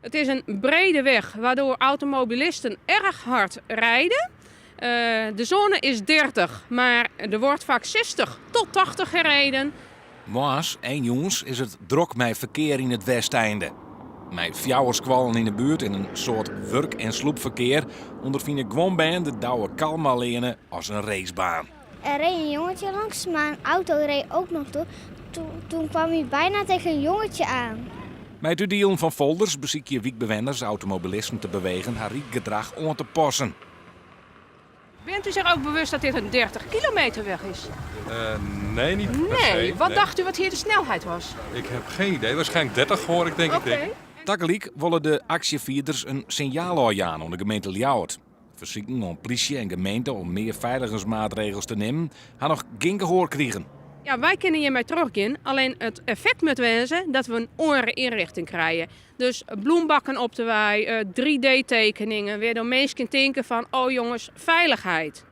Het is een brede weg waardoor automobilisten erg hard rijden. De zone is 30, maar er wordt vaak 60 tot 80 gereden. Maas en jongens is het druk met verkeer in het Westeinde. Met fjouwerskwallen in de buurt en een soort werk- en sloepverkeer ondervinden gewoon bij de Douwe Kalmalenen als een racebaan. Er reed een jongetje langs, maar een auto reed ook nog door. Toen kwam hij bijna tegen een jongetje aan. Met het delen van folders beziek je wiekbewenners automobilisten te bewegen haar gedrag aan te passen. Bent u zich ook bewust dat dit een 30 kilometer weg is? Nee, niet per se. Nee, wat Nee. dacht u wat hier de snelheid was? Ik heb geen idee. Waarschijnlijk 30 hoor ik denk Oké. ik. Tegelijk willen de actievierders een signaal aan aan de gemeente Ljouwert. Verzieken om politie en gemeente om meer veiligheidsmaatregels te nemen, gaan nog geen gehoor krijgen. Ja, wij kunnen hiermee teruggaan. Alleen het effect moet wezen dat we een andere inrichting krijgen. Dus bloembakken op de wei, 3D-tekeningen, waardoor mensen denken van, oh jongens, veiligheid.